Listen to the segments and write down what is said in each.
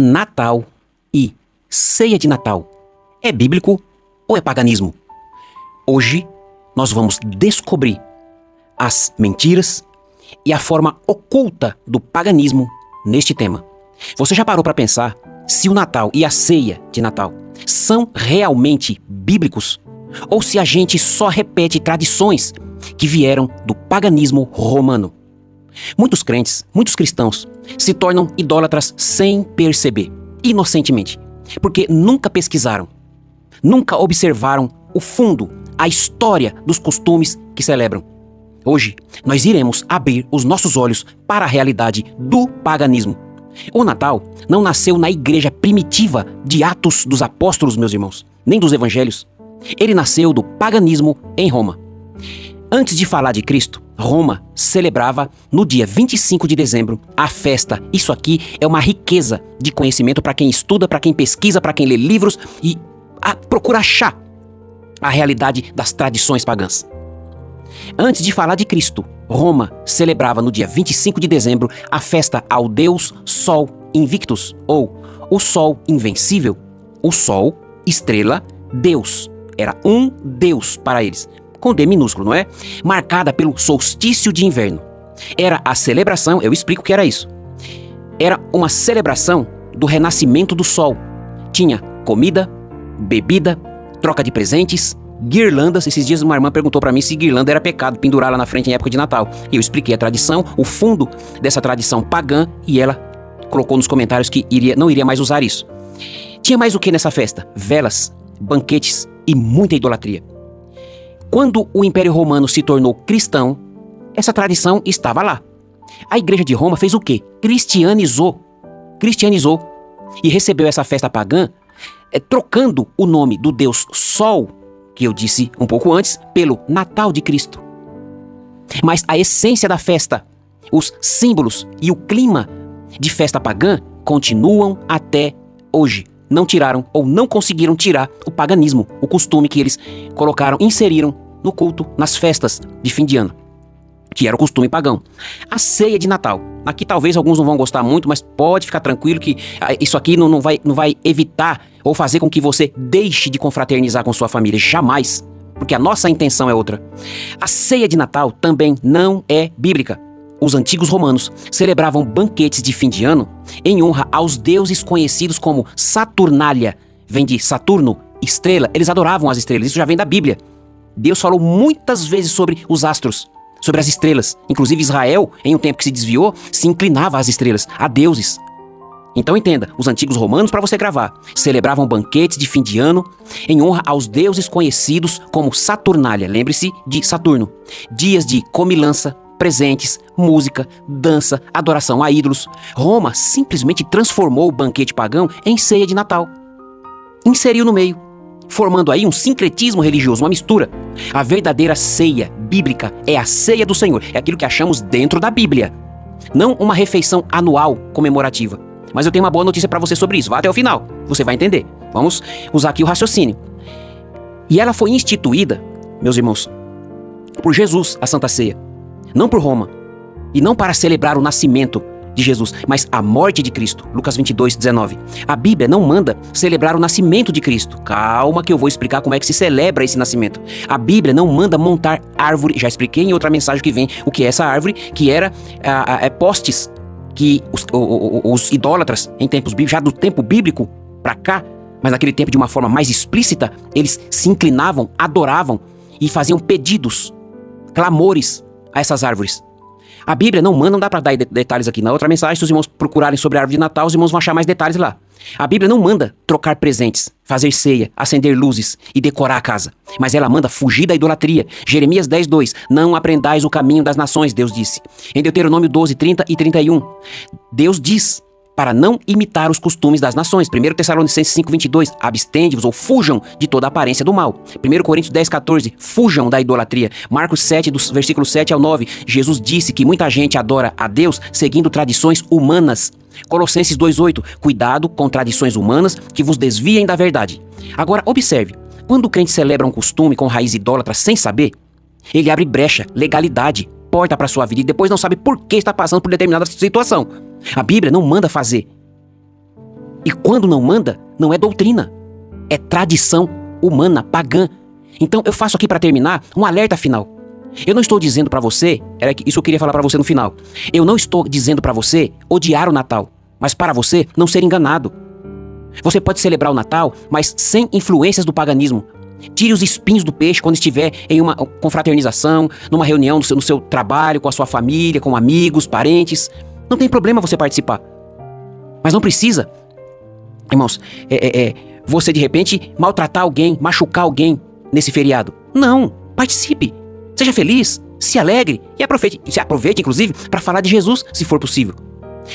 Natal e ceia de Natal é bíblico ou é paganismo? Hoje nós vamos descobrir as mentiras e a forma oculta do paganismo neste tema. Você já parou para pensar se o Natal e a ceia de Natal são realmente bíblicos? Ou se a gente só repete tradições que vieram do paganismo romano? Muitos crentes, muitos cristãos, se tornam idólatras sem perceber, inocentemente, porque nunca pesquisaram, nunca observaram o fundo, a história dos costumes que celebram. Hoje, nós iremos abrir os nossos olhos para a realidade do paganismo. O Natal não nasceu na igreja primitiva de Atos dos Apóstolos, meus irmãos, nem dos Evangelhos. Ele nasceu do paganismo em Roma. Antes de falar de Cristo, Roma celebrava no dia 25 de dezembro a festa. Isso aqui é uma riqueza de conhecimento para quem estuda, para quem pesquisa, para quem lê livros e procura achar a realidade das tradições pagãs. Antes de falar de Cristo, Roma celebrava no dia 25 de dezembro a festa ao deus Sol Invictus, ou o Sol Invencível. O Sol, estrela, Deus. Era um Deus para eles, com D minúsculo, não é? Marcada pelo solstício de inverno. Era a celebração, eu explico o que era isso. Era uma celebração do renascimento do sol. Tinha comida, bebida, troca de presentes, guirlandas. Esses dias uma irmã perguntou para mim se guirlanda era pecado, pendurar lá na frente em época de Natal. E eu expliquei a tradição, o fundo dessa tradição pagã, e ela colocou nos comentários que não iria mais usar isso. Tinha mais o que nessa festa? Velas, banquetes e muita idolatria. Quando o Império Romano se tornou cristão, essa tradição estava lá. A Igreja de Roma fez o quê? Cristianizou e recebeu essa festa pagã, trocando o nome do Deus Sol, que eu disse um pouco antes, pelo Natal de Cristo. Mas a essência da festa, os símbolos e o clima de festa pagã continuam até hoje. Não tiraram ou não conseguiram tirar o paganismo, o costume que eles inseriram no culto, nas festas de fim de ano, que era o costume pagão. A ceia de Natal. Aqui talvez alguns não vão gostar muito, mas pode ficar tranquilo que isso aqui não vai evitar ou fazer com que você deixe de confraternizar com sua família. Jamais, porque a nossa intenção é outra. A ceia de Natal também não é bíblica. Os antigos romanos celebravam banquetes de fim de ano em honra aos deuses conhecidos como Saturnália. Vem de Saturno, estrela. Eles adoravam as estrelas. Isso já vem da Bíblia. Deus falou muitas vezes sobre os astros, sobre as estrelas. Inclusive Israel, em um tempo que se desviou, se inclinava às estrelas, a deuses. Então entenda, os antigos romanos, para você gravar, celebravam banquetes de fim de ano em honra aos deuses conhecidos como Saturnália. Lembre-se de Saturno. Dias de comilança, presentes, música, dança, adoração a ídolos. Roma simplesmente transformou o banquete pagão em ceia de Natal. Inseriu no meio, formando aí um sincretismo religioso, uma mistura. A verdadeira ceia bíblica é a ceia do Senhor. É aquilo que achamos dentro da Bíblia. Não uma refeição anual comemorativa. Mas eu tenho uma boa notícia para você sobre isso. Vá até o final, você vai entender. Vamos usar aqui o raciocínio. E ela foi instituída, meus irmãos, por Jesus, a Santa Ceia. Não por Roma, e não para celebrar o nascimento de Jesus, mas a morte de Cristo. Lucas 22, 19. A Bíblia não manda celebrar o nascimento de Cristo. Calma que eu vou explicar como é que se celebra esse nascimento. A Bíblia não manda montar árvore. Já expliquei em outra mensagem que vem o que é essa árvore, que era postes que os idólatras em tempos bíblicos, já do tempo bíblico para cá, mas naquele tempo de uma forma mais explícita, eles se inclinavam, adoravam e faziam pedidos, clamores a essas árvores. A Bíblia não manda, não dá para dar detalhes aqui. Na outra mensagem, se os irmãos procurarem sobre a árvore de Natal, os irmãos vão achar mais detalhes lá. A Bíblia não manda trocar presentes, fazer ceia, acender luzes e decorar a casa. Mas ela manda fugir da idolatria. Jeremias 10:2. Não aprendais o caminho das nações, Deus disse. Em Deuteronômio 12, 30 e 31. Deus diz para não imitar os costumes das nações. 1 Tessalonicenses 5:22, abstende-vos ou fujam de toda a aparência do mal. 1 Coríntios 10:14, fujam da idolatria. Marcos 7, dos versículos 7 ao 9, Jesus disse que muita gente adora a Deus seguindo tradições humanas. Colossenses 2:8, cuidado com tradições humanas que vos desviem da verdade. Agora, observe, quando o crente celebra um costume com raiz idólatra sem saber, ele abre brecha, legalidade, porta para sua vida e depois não sabe por que está passando por determinada situação. A Bíblia não manda fazer E quando não manda, não é doutrina. É tradição humana, pagã. Então eu faço aqui para terminar um alerta final. Eu não estou dizendo para você, isso eu queria falar para você no final. Eu não estou dizendo para você odiar o Natal, mas para você não ser enganado. Você pode celebrar o Natal, mas sem influências do paganismo. Tire os espinhos do peixe quando estiver em uma confraternização, numa reunião no seu trabalho, com a sua família, com amigos, parentes. Não tem problema você participar. Mas não precisa, irmãos, você de repente maltratar alguém, machucar alguém nesse feriado. Não, participe. Seja feliz, se alegre e aproveite inclusive, para falar de Jesus, se for possível.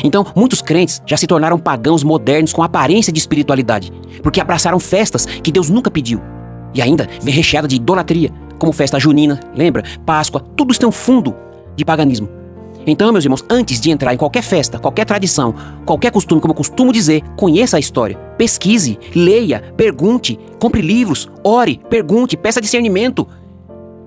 Então, muitos crentes já se tornaram pagãos modernos com aparência de espiritualidade, porque abraçaram festas que Deus nunca pediu. E ainda vem recheada de idolatria, como festa junina, lembra? Páscoa, tudo isso tem um fundo de paganismo. Então, meus irmãos, antes de entrar em qualquer festa, qualquer tradição, qualquer costume, como eu costumo dizer, conheça a história, pesquise, leia, pergunte, compre livros, ore, pergunte, peça discernimento.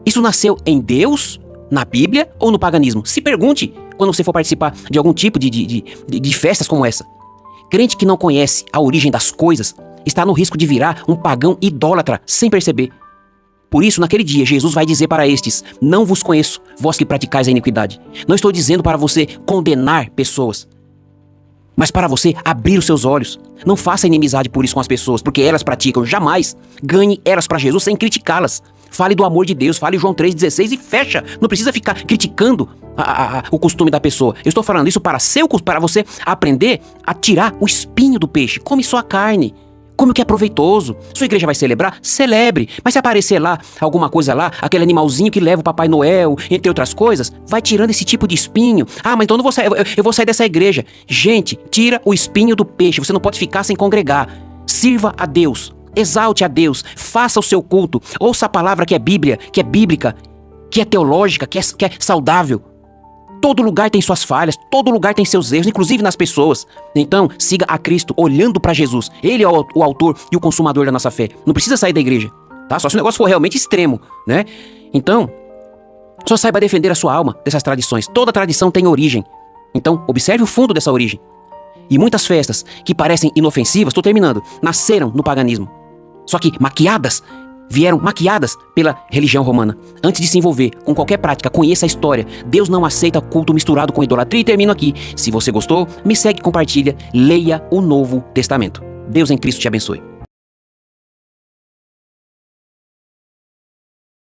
Isso nasceu em Deus, na Bíblia ou no paganismo? Se pergunte quando você for participar de algum tipo de festas como essa. Crente que não conhece a origem das coisas está no risco de virar um pagão idólatra sem perceber. Por isso, naquele dia, Jesus vai dizer para estes: não vos conheço, vós que praticais a iniquidade. Não estou dizendo para você condenar pessoas, mas para você abrir os seus olhos. Não faça inimizade por isso com as pessoas, porque elas praticam. Jamais ganhe elas para Jesus sem criticá-las. Fale do amor de Deus, fale João 3,16 e fecha. Não precisa ficar criticando o costume da pessoa. Eu estou falando isso para você aprender a tirar o espinho do peixe. Come só a carne. Come o que é proveitoso. Sua igreja vai celebrar? Celebre. Mas se aparecer lá, alguma coisa lá, aquele animalzinho que leva o Papai Noel, entre outras coisas, vai tirando esse tipo de espinho. Ah, mas então eu vou sair dessa igreja. Gente, tira o espinho do peixe. Você não pode ficar sem congregar. Sirva a Deus. Exalte a Deus. Faça o seu culto. Ouça a palavra que é Bíblia, que é bíblica, que é teológica, que é saudável. Todo lugar tem suas falhas, todo lugar tem seus erros, inclusive nas pessoas. Então, siga a Cristo olhando para Jesus. Ele é o autor e o consumador da nossa fé. Não precisa sair da igreja, tá? Só se o negócio for realmente extremo, né? Então, só saiba defender a sua alma dessas tradições. Toda tradição tem origem. Então, observe o fundo dessa origem. E muitas festas que parecem inofensivas, estou terminando, nasceram no paganismo. Só que vieram maquiadas pela religião romana. Antes de se envolver com qualquer prática, conheça a história. Deus não aceita culto misturado com idolatria. E termino aqui. Se você gostou, me segue, compartilha, leia o Novo Testamento. Deus em Cristo te abençoe.